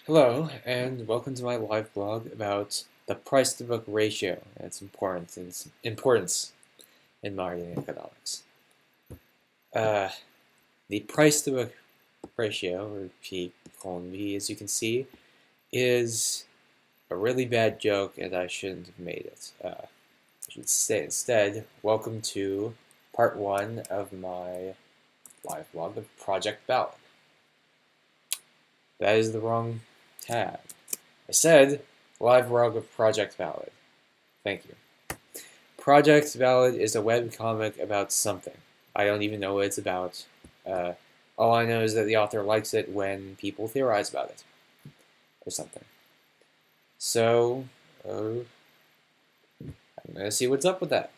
Hello, and welcome to my live blog about the price-to-book ratio and its importance in marketing economics. The price-to-book ratio, or P:\V, as you can see, is a really bad joke, and I shouldn't have made it. I should say instead, welcome to part 1 of my live blog of Project Ballad. That is the wrong tab. I said live blog of Project Ballad. Thank you. Project Ballad is a webcomic about something. I don't even know what it's about. All I know is that the author likes it when people theorize about it. Or something. So, I'm going to see what's up with that.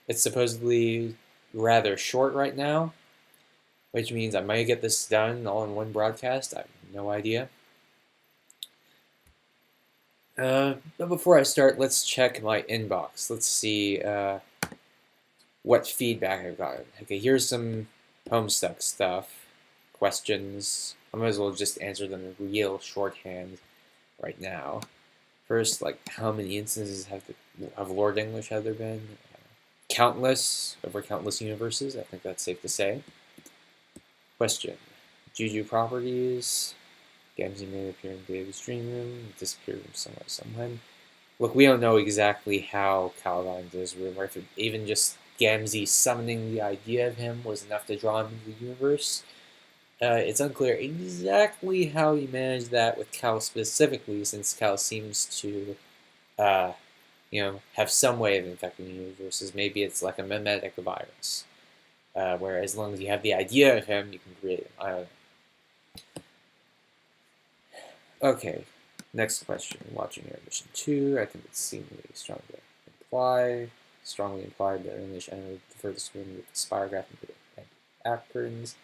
It's supposedly rather short right now, which means I might get this done all in one broadcast. I have no idea. But before I start, let's check my inbox. Let's see what feedback I've gotten. Okay, here's some Homestuck stuff, questions. I might as well just answer them in real shorthand right now. First, like, how many instances of Lord English have there been? Countless, over countless universes, I think that's safe to say. Question, Juju properties. Gamzee may appear in David's dream room, disappeared from somewhere, someone. Look, we don't know exactly how Caliban does room, or if it, even just Gamzee summoning the idea of him was enough to draw him into the universe. It's unclear exactly how he managed that with Cal specifically, since Cal seems to, have some way of infecting the universes. Maybe it's like a mimetic virus, where as long as you have the idea of him, you can create him. I don't know. Okay, next question. Watching your mission 2, I think it's seemingly strongly implied that English entered the furthest room with the spirograph and act curtains.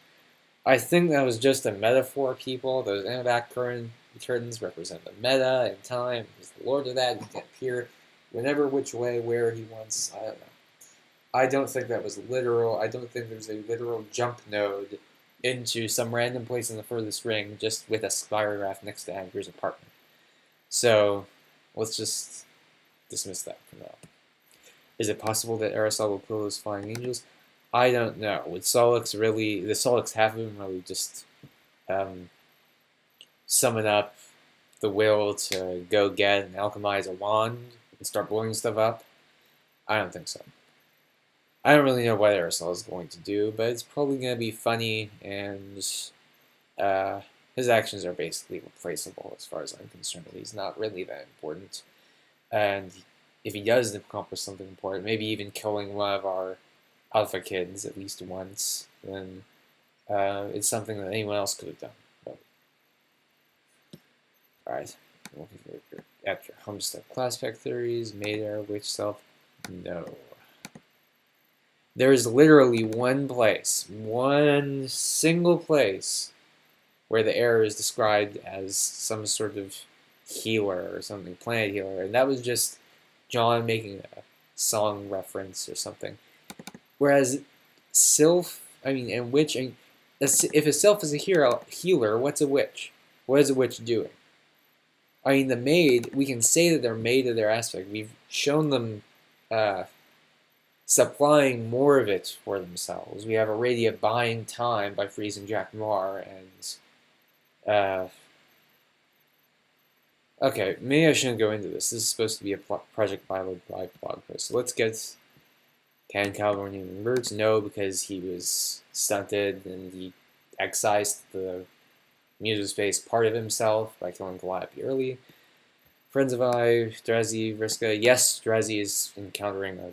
I think that was just a metaphor, people. Those back curtains represent the meta and time. He's the lord of that. He can appear whenever, which way, where he wants. I don't know. I don't think that was literal. I don't think there's a literal jump node into some random place in the furthest ring just with a spirograph next to Andrew's apartment. So let's just dismiss that for now. Is it possible that Aristotle will pull those flying angels? I don't know. Would Solix really, the Solix half of him really just summon up the will to go get and alchemize a wand and start blowing stuff up? I don't think so. I don't really know what Aristotle is going to do, but it's probably going to be funny, and his actions are basically replaceable as far as I'm concerned. He's not really that important. And if he does accomplish something important, maybe even killing one of our alpha kids at least once, then it's something that anyone else could have done. But, alright, after Homestuck class pack theories, made error, which self? No. There is literally one place, one single place, where the error is described as some sort of healer or something, planet healer, and that was just John making a song reference or something. Whereas Sylph, and witch, if a Sylph is a healer, what's a witch? What is a witch doing? The maid, we can say that they're made of their aspect. We've shown them supplying more of it for themselves. We have already buying time by freezing Jack Moore, and okay, maybe I shouldn't go into this. This is supposed to be a Project Ballad live blog post. So let's get, can California Birds? No, because he was stunted and he excised the music space part of himself by killing Calliope early. Friends of I, Drezzy, Vriska. Yes, Drezzy is encountering a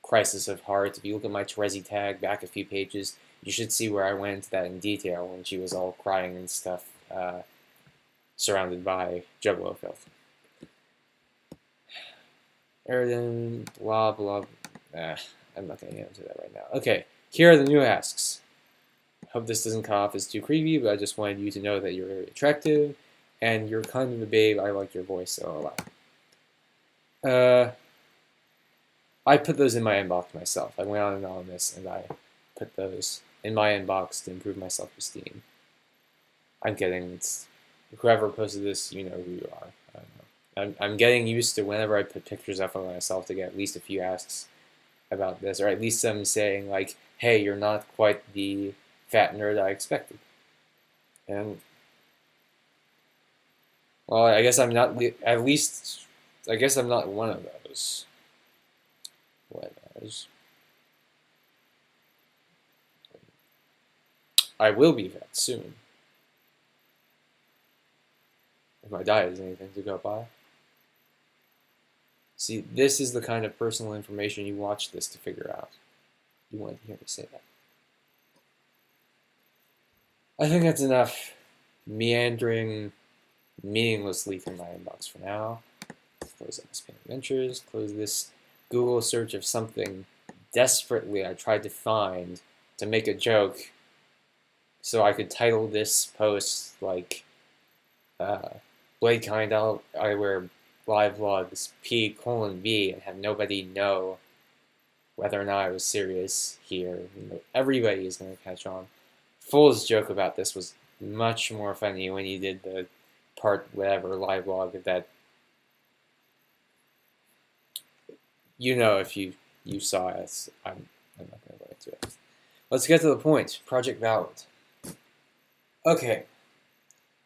crisis of heart. If you look at my Terezi tag back a few pages, you should see where I went into that in detail when she was all crying and stuff, surrounded by Juggalo filth. Eridan, blah, blah. I'm not going to get into that right now. Okay, here are the new asks. Hope this doesn't come off as too creepy, but I just wanted you to know that you're very attractive, and you're kind of a babe. I like your voice, so a lot. I put those in my inbox myself. I went on Anonymous and I put those in my inbox to improve my self-esteem. I'm kidding. It's whoever posted this, you know who you are. I don't know. I'm getting used to whenever I put pictures up of myself to get at least a few asks about this, or at least some saying like, "Hey, you're not quite the fat nerd I expected." And well, I guess I'm not. At least, I guess I'm not one of those. What is? I will be fat soon. If my diet is anything to go by. See, this is the kind of personal information you watch this to figure out. You wanted to hear me say that. I think that's enough meandering meaninglessly through my inbox for now. Close up Spam Adventures. Close this Google search of something desperately I tried to find to make a joke so I could title this post like BladekindEyewear Liveblogs P:B and have nobody know whether or not I was serious here. You know, everybody is going to catch on. Fool's joke about this was much more funny when you did the part whatever live blog that you know if you saw it. I'm not going to go into it. Let's get to the point. Project Valid. Okay,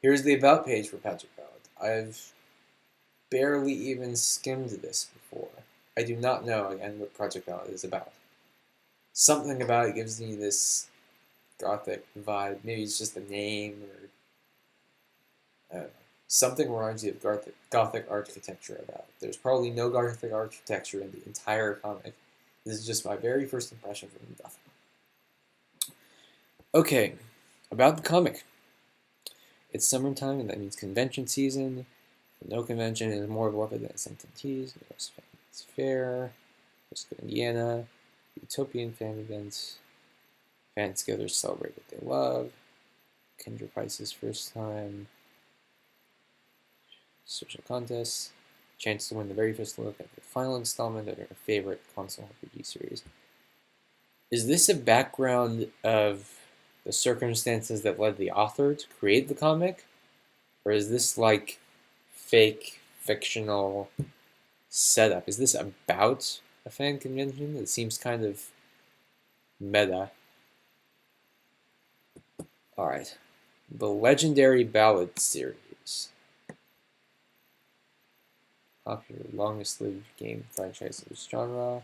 here's the about page for Project Valid. I've barely even skimmed this before. I do not know again what Project Valid is about. Something about it gives me this gothic vibe. Maybe it's just the name, or I don't know. Something reminds you of gothic architecture about it. There's probably no gothic architecture in the entire comic. This is just my very first impression from nothing. Okay, about the comic. It's summertime, and that means convention season. No convention is more beloved than SMTs. It's fair. Frisco, Indiana. Utopian fan events. Fans together celebrate what they love. Kendra Price's first time. Social contests. Chance to win the very first look at the final installment of your favorite console RPG series. Is this a background of the circumstances that led the author to create the comic? Or is this like fake, fictional setup? Is this about a fan convention? It seems kind of meta. Alright. The Legendary Ballad series. Popular, longest-lived game franchise of this genre.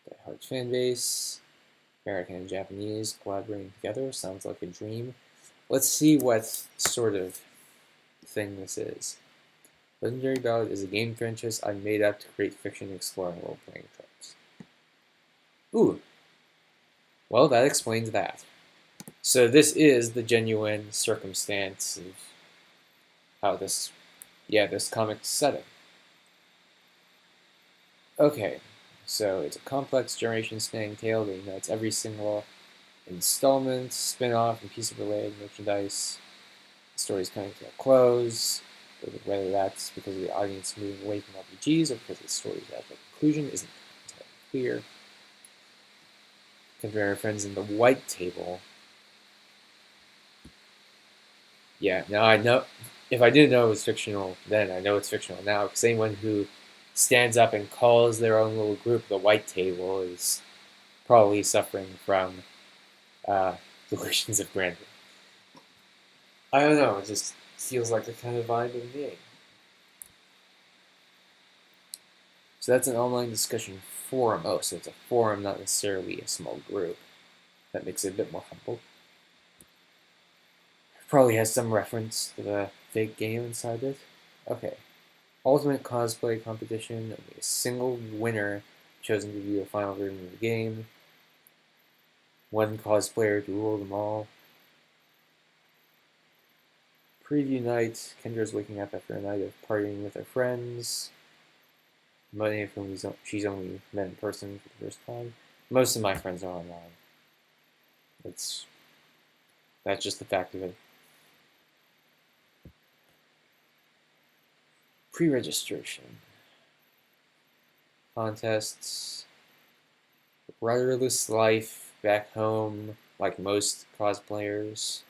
Die-hard fan base. American and Japanese collaborating together. Sounds like a dream. Let's see what sort of thing this is. Legendary Ballad is a game franchise I made up to create fiction exploring role-playing tropes. Ooh. Well, that explains that. So this is the genuine circumstance of how this comic's setting. Okay, so it's a complex generation-spanning tale that unites every single installment, spin-off, and piece of related merchandise. The story's coming to a close. Whether that's because of the audience moving away from RPGs or because the story's actual conclusion isn't entirely clear. Compare our friends in the white table. Yeah, now I know. If I didn't know it was fictional then, I know it's fictional now, because anyone who stands up and calls their own little group the white table is probably suffering from delusions of grandeur. I don't know, it just feels like the kind of vibe of the game. So that's an online discussion forum. Oh, so it's a forum, not necessarily a small group. That makes it a bit more humble. Probably has some reference to the fake game inside it. Okay. Ultimate cosplay competition. Only a single winner chosen to view a final version of the game. One cosplayer to rule them all. Preview night. Kendra's waking up after a night of partying with her friends. Many of whom she's only met in person for the first time. Most of my friends are online. That's just the fact of it. Pre-registration. Contests. Rudderless life back home, like most cosplayers.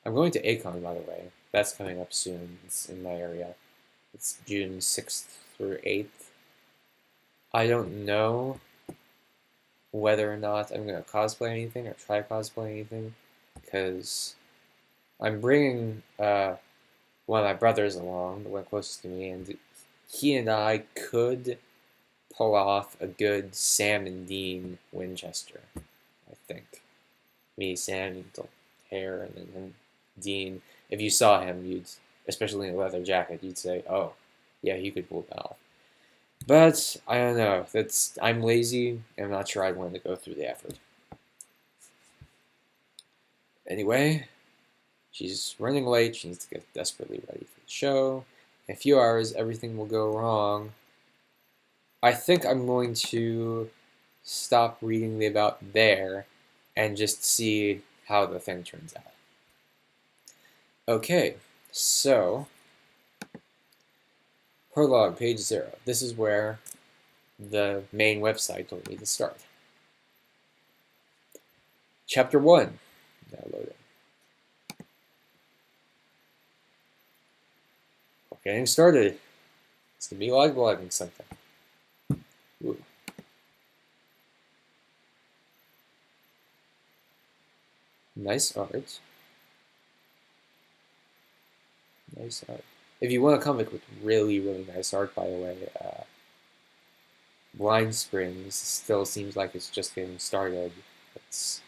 I'm going to Acon, by the way. That's coming up soon. It's in my area. It's June 6th through 8th. I don't know whether or not I'm going to cosplay anything or try cosplay anything, because I'm bringing one of my brothers along, the one closest to me, and he and I could pull off a good Sam and Dean Winchester, I think. Me, Sam, and the hair, and then Dean. If you saw him, you'd, especially in a leather jacket, you'd say, "Oh, yeah, he could pull that off." But I don't know. I'm lazy, and I'm not sure I'd want to go through the effort. Anyway, she's running late. She needs to get desperately ready for the show. In a few hours, everything will go wrong. I think I'm going to stop reading the about there and just see how the thing turns out. Okay, so Prologue, page 0. This is where the main website told me to start. Chapter 1, now loading. We're getting started. It's going to be live blogging something. Ooh. Nice art. Nice art. If you want a comic with really, really nice art, by the way, Blind Springs still seems like it's just getting started. It's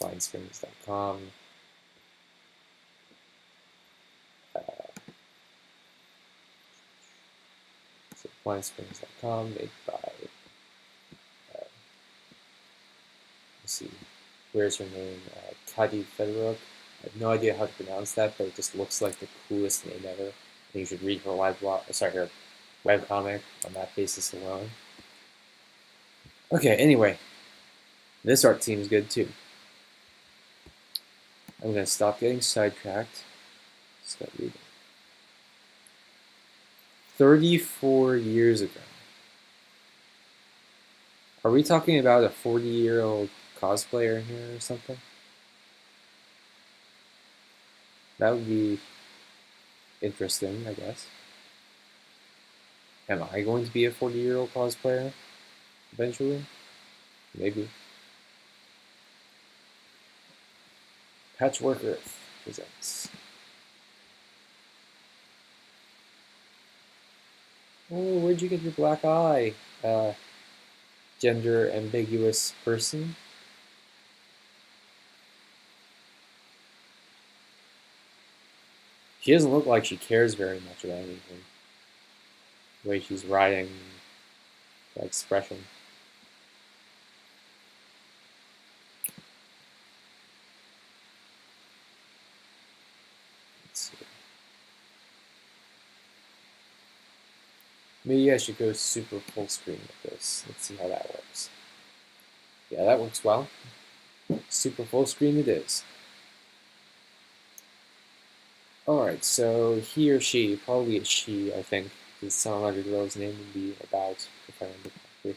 blindsprings.com. So blindsprings.com, made by, let's see, where's her name? Kadi Federuk. I have no idea how to pronounce that, but it just looks like the coolest name ever. And you should read her her webcomic on that basis alone. Okay, anyway, this art seems good too. I'm going to stop getting sidetracked. Start reading. 34 years ago. Are we talking about a 40-year-old cosplayer here or something? That would be interesting, I guess. Am I going to be a 40-year-old cosplayer eventually? Maybe. Patchwork Earth presents. Oh, where'd you get your black eye? Gender ambiguous person? She doesn't look like she cares very much about anything. The way she's writing, that expression. Let's see. Maybe I should go super full screen with this. Let's see how that works. Yeah, that works well. Super full screen it is. Alright, so he or she, probably a she, I think, because sound like a girl's name would be about, if I remember correctly,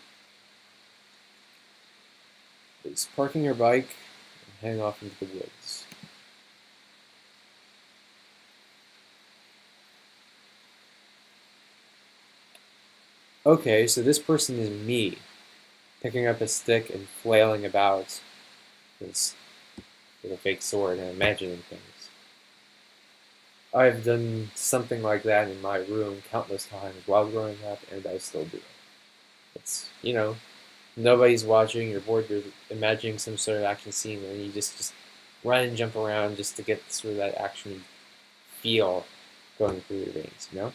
is parking her bike and heading off into the woods. Okay, so this person is me, picking up a stick and flailing about with a fake sword and imagining things. I've done something like that in my room countless times while growing up, and I still do it. It's, you know, nobody's watching, you're bored, you're imagining some sort of action scene, and you just run and jump around just to get sort of that action feel going through your veins, you know?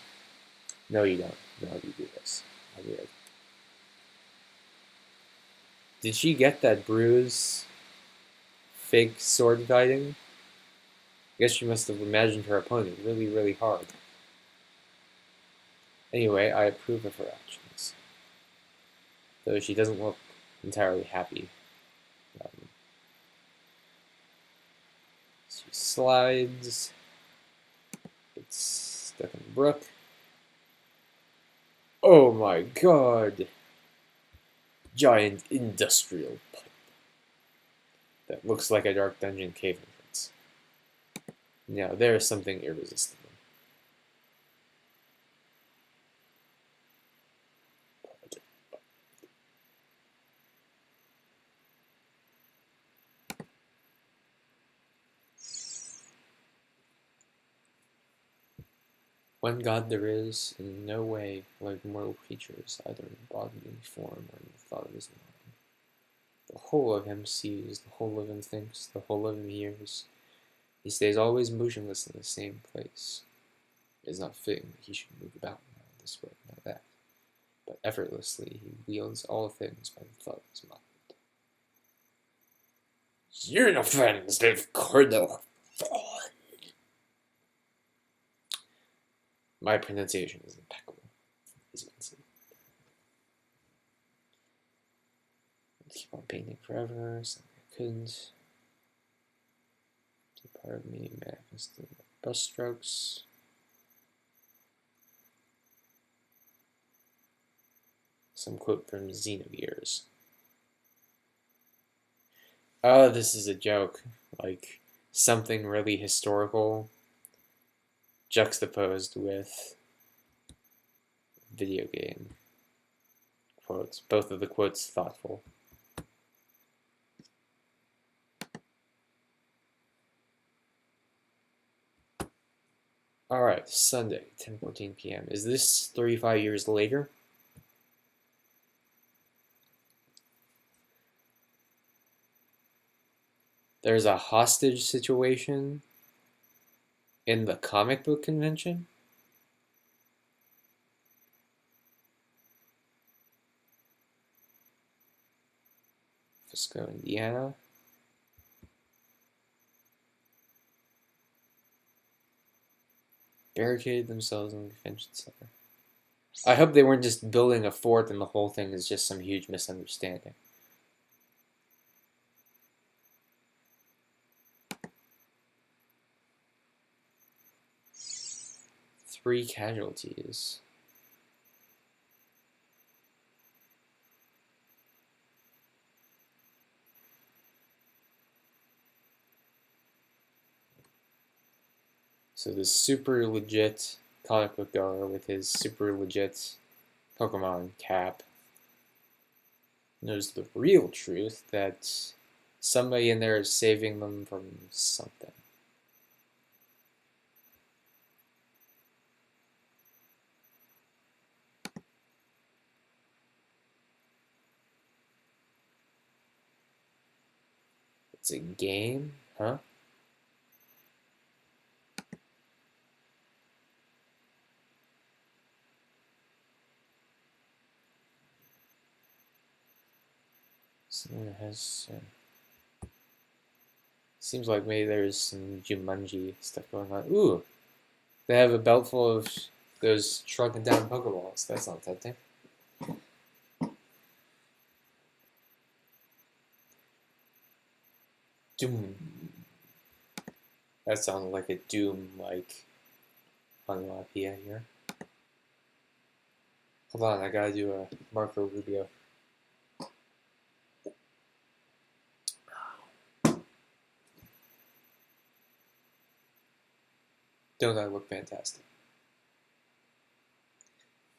No, you don't. No, you do this. How weird. Did she get that bruise? Fake sword fighting? I guess she must have imagined her opponent really, really hard. Anyway, I approve of her actions. Though she doesn't look entirely happy. She slides. Gets stuck in the brook. Oh my god! Giant industrial pipe. That looks like a dark dungeon cave entrance. No, there is something irresistible. One God there is, in no way like mortal creatures, either in bodily form or in the thought of his mind. The whole of him sees, the whole of him thinks, the whole of him hears. He stays always motionless in the same place. It is not fitting that he should move about now this way, now that, but effortlessly he wields all things by the thought of his mind. Unifens de Cordel. My pronunciation is impeccable, as you can see. I'll keep on painting forever, something I couldn't. Part of me manifested brush strokes. Some quote from Xenogears. Oh, this is a joke. Like something really historical juxtaposed with video game quotes. Both of the quotes thoughtful. Alright, Sunday, 10:14 p.m. Is this 35 years later? There's a hostage situation in the comic book convention? Frisco, Indiana. Barricaded themselves in the convention center. I hope they weren't just building a fort and the whole thing is just some huge misunderstanding. Three casualties. So this super legit comic book goer with his super legit Pokemon cap knows the real truth that somebody in there is saving them from something. It's a game, huh? Someone has. Seems like maybe there's some Jumanji stuff going on. Ooh, they have a belt full of those shrunken down Pokeballs. That's not tempting. Doom. That sounded like a Doom, like onomatopoeia here. Hold on, I gotta do a Marco Rubio. Don't I look fantastic?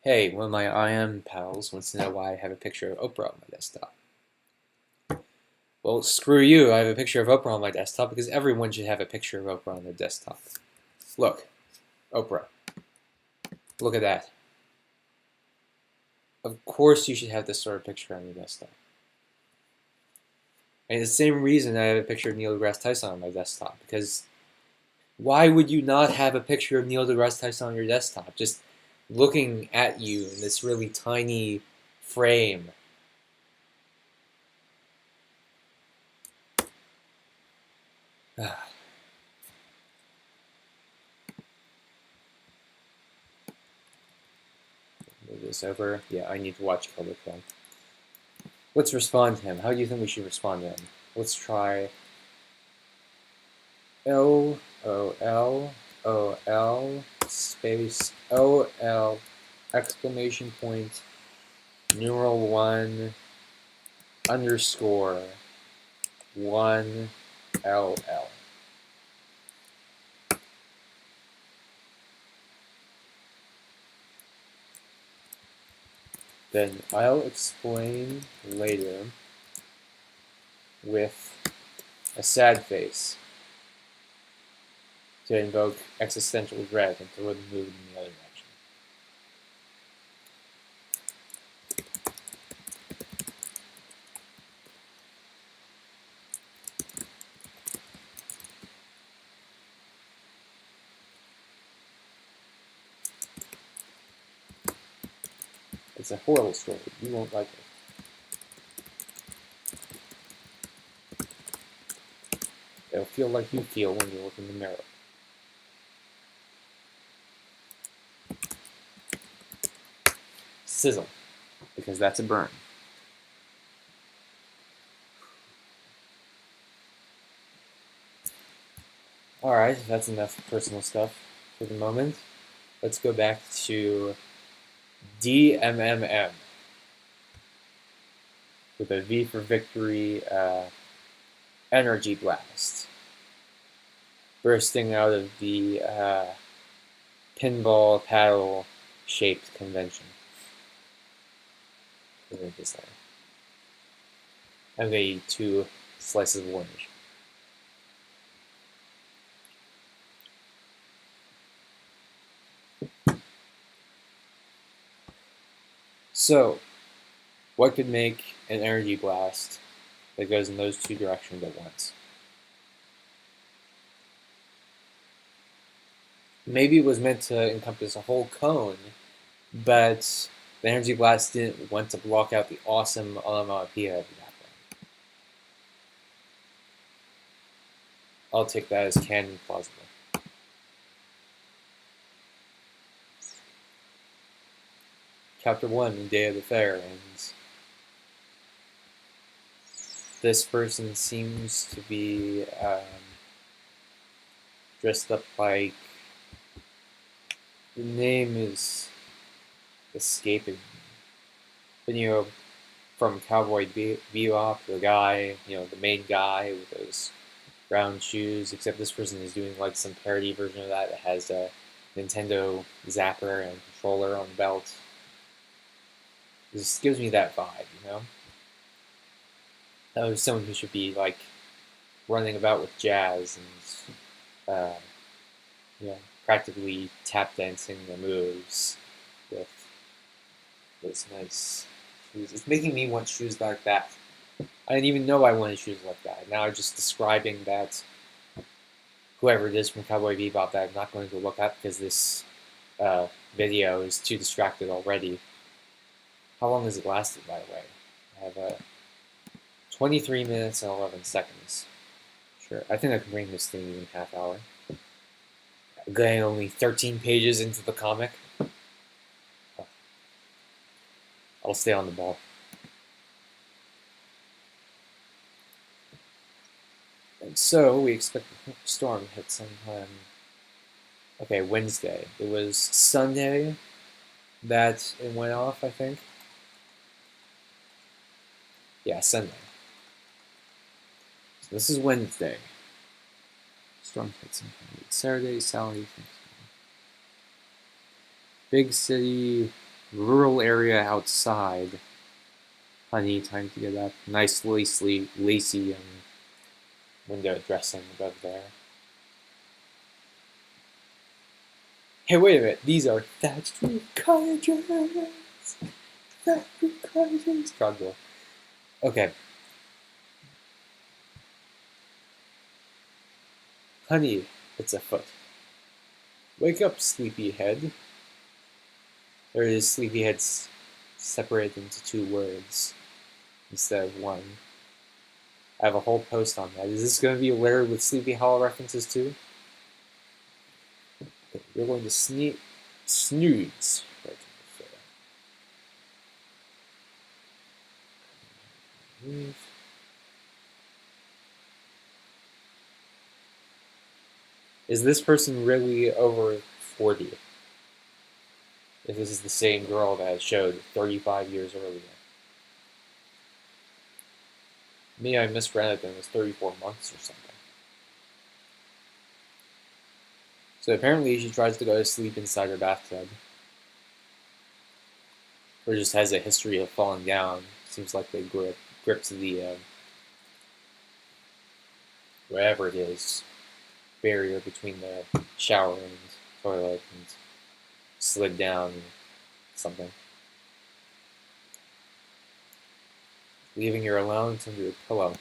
Hey, one of my IM pals wants to know why I have a picture of Oprah on my desktop. Well, screw you, I have a picture of Oprah on my desktop because everyone should have a picture of Oprah on their desktop. Look, Oprah. Look at that. Of course you should have this sort of picture on your desktop. And the same reason I have a picture of Neil deGrasse Tyson on my desktop, because why would you not have a picture of Neil deGrasse Tyson on your desktop? Just looking at you in this really tiny frame. Move this over. Yeah, I need to watch Color Film. Let's respond to him. How do you think we should respond to him? Let's try LOL space OL exclamation point numeral 1 underscore 1 LL. Then I'll explain later with a sad face to invoke existential dread and throw the mood in the other direction. It's a horrible story. You won't like it. It'll feel like you feel when you look in the mirror. Sizzle, because that's a burn. Alright, that's enough personal stuff for the moment. Let's go back to DMMM with a V for victory energy blast bursting out of the pinball paddle shaped convention. I'm going to eat 2 slices of orange. So, what could make an energy blast that goes in those 2 directions at once? Maybe it was meant to encompass a whole cone, but the energy blast didn't want to block out the awesome onomatopoeia of the background. I'll take that as canon plausible. Chapter 1, the day of the fair, ends. This person seems to be dressed up like... The name is escaping me. But, you know, from Cowboy Bebop, the guy, you know, the main guy with those brown shoes, except this person is doing like some parody version of that has a Nintendo zapper and controller on the belt. This gives me that vibe, you know? That was someone who should be like running about with jazz and yeah, practically tap dancing the moves with those nice shoes. It's making me want shoes like that. I didn't even know I wanted shoes like that. Now I'm just describing that whoever it is from Cowboy Bebop that I'm not going to look up because this video is too distracted already. How long has it lasted, by the way? I have 23 minutes and 11 seconds. Sure, I think I can bring this thing in half hour. I'm getting only 13 pages into the comic. I'll stay on the ball. And so we expect the storm to hit sometime. Okay, Wednesday. It was Sunday that it went off, I think. Yeah, Sunday. So this is Wednesday. Storm hit sometime. Saturday, Sally. Big city, rural area outside. Honey, time to get up. Nice lacy window dressing above there. Hey, wait a minute. These are thatched roof cottages. Thatched roof cottages. Struggle. Okay. Honey, it's afoot. Wake up, sleepyhead. There is sleepyheads separated into 2 words instead of 1. I have a whole post on that. Is this going to be littered with Sleepy Hollow references too? Okay, you're going to snooze. Right. Move. Is this person really over 40? If this is the same girl that I showed 35 years earlier. Maybe I misread it and it was 34 months or something. So apparently she tries to go to sleep inside her bathtub. or just has a history of falling down. Seems like they gripped the wherever it is barrier between the shower and toilet and slid down something. Leaving your allowance under your pillow.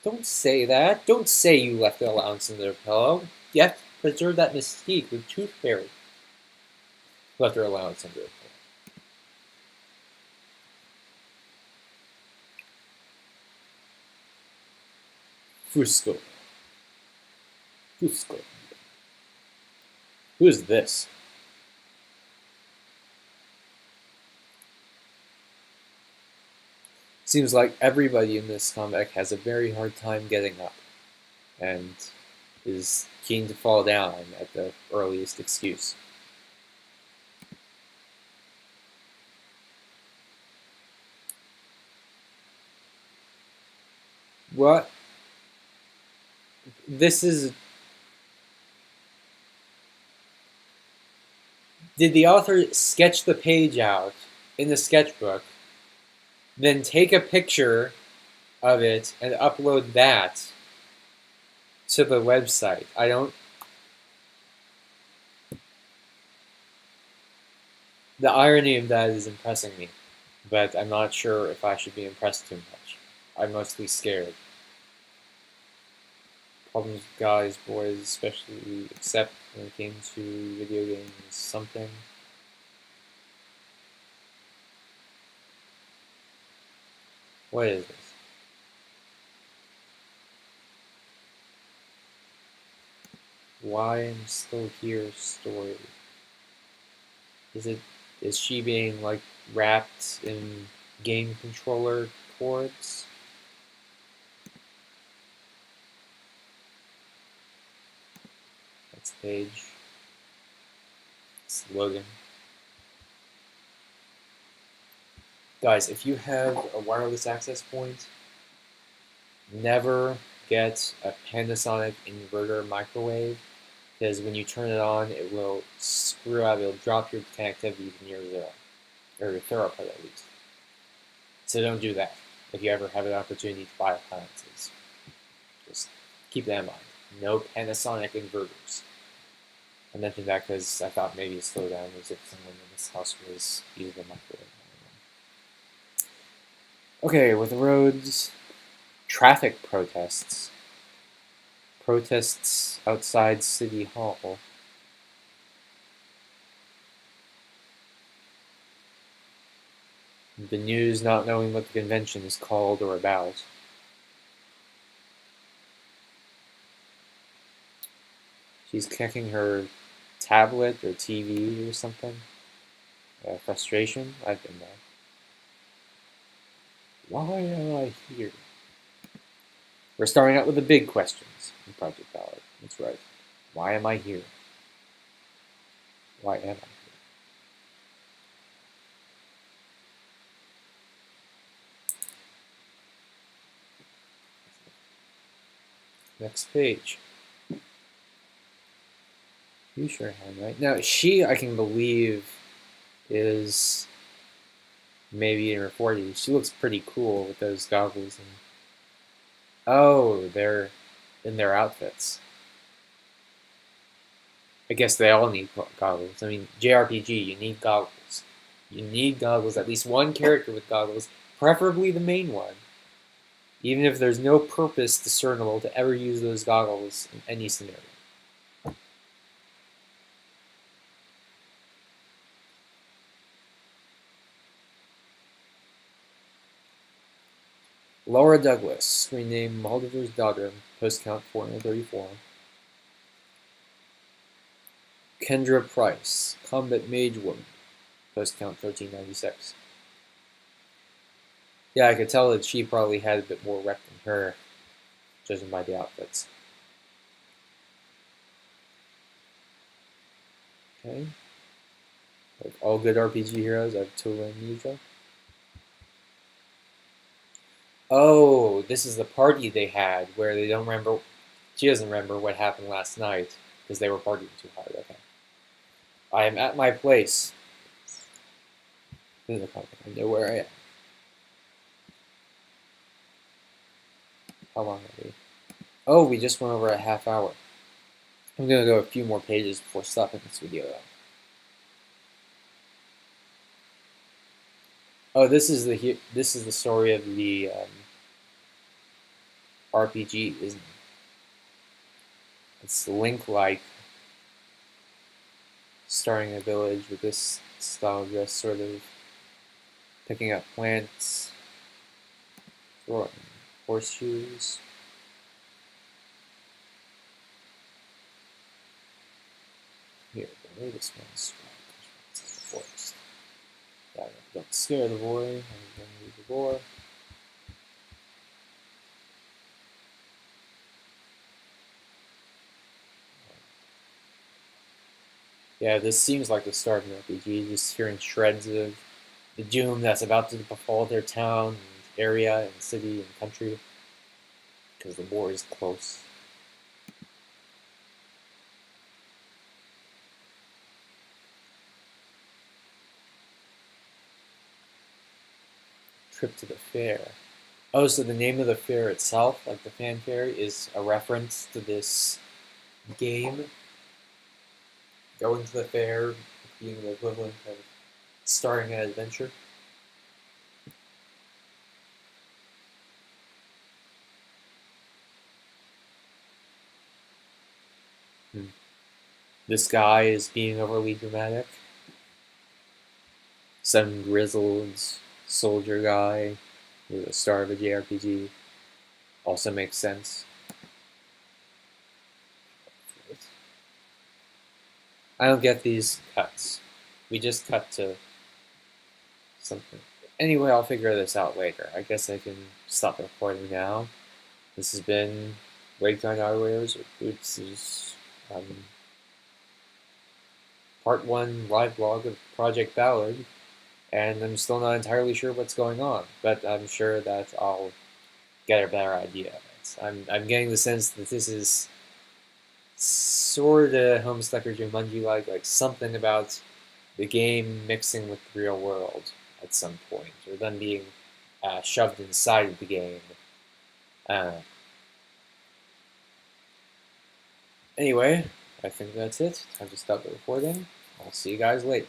Don't say that. Don't say you left the allowance under the pillow. You have to preserve that mystique with Tooth Fairy. Left her allowance under her pillow. Fusco. Fusco. Who is this? Seems like everybody in this comic has a very hard time getting up and is keen to fall down at the earliest excuse. What? This is... Did the author sketch the page out in the sketchbook, then take a picture of it and upload that to the website? I don't... The irony of that is impressing me, but I'm not sure if I should be impressed too much. I'm mostly scared. Problems with guys, boys, especially, except when it came to video games, something. What is this? Why I'm Still Here story. Is she being like wrapped in game controller cords? That's the page. Slogan. Guys, if you have a wireless access point, never get a Panasonic inverter microwave, because when you turn it on, it will screw up, it'll drop your connectivity to near zero, or your therapod at least. So don't do that if you ever have an opportunity to buy appliances. Just keep that in mind. No Panasonic inverters. I mentioned that because I thought maybe a slowdown was if someone in this house was using the microwave. Okay, with the roads, traffic protests. Protests outside City Hall. The news not knowing what the convention is called or about. She's kicking her tablet or TV or something. Frustration? I've been there. Why am I here? We're starting out with the big questions in Project Ballad. That's right. Why am I here? Why am I here? Next page. You sure have, right? Now, she, I can believe, is maybe in her 40s. She looks pretty cool with those goggles. And oh, they're in their outfits. I guess they all need goggles. I mean, JRPG, you need goggles. You need goggles, at least one character with goggles, preferably the main one. Even if there's no purpose discernible to ever use those goggles in any scenario. Laura Douglas, screen name Moldover's daughter, post count 434. Kendra Price, combat mage woman, post count 1396. Yeah, I could tell that she probably had a bit more rep than her, judging by the outfits. Okay. Like all good RPG heroes, I have Tula and Nidra. Oh, this is the party they had where they don't remember. She doesn't remember what happened last night because they were partying too hard. Okay. I am at my place. in the comment. I know where I am. How long are we? Oh, we just went over a half hour. I'm gonna go a few more pages before stopping this video though. Oh, this is the story of the RPG, isn't it? It's Link-like, starting a village with this style dress, sort of picking up plants, throwing horseshoes. Here, the latest one's the forest. Yeah, don't scare the boy. I'm gonna leave the boy. Yeah, this seems like the start of an RPG, just hearing shreds of the doom that's about to befall their town, and area, and city, and country, because the war is close. Trip to the fair. Oh, so the name of the fair itself, like the fanfare, is a reference to this game. Going to the fair being the equivalent of starting an adventure. This guy is being overly dramatic. Some grizzled soldier guy who's the star of a JRPG also makes sense. I don't get these cuts. We just cut to something. Anyway, I'll figure this out later. I guess I can stop recording now. This has been BladekindEyewear's part 1 live blog of Project Ballad, and I'm still not entirely sure what's going on, but I'm sure that I'll get a better idea of it. I'm getting the sense that this is sort of Homestuck or Jumanji-like something about the game mixing with the real world at some point, or them being shoved inside of the game. Anyway, I think that's it. Time to stop the recording. I'll see you guys later.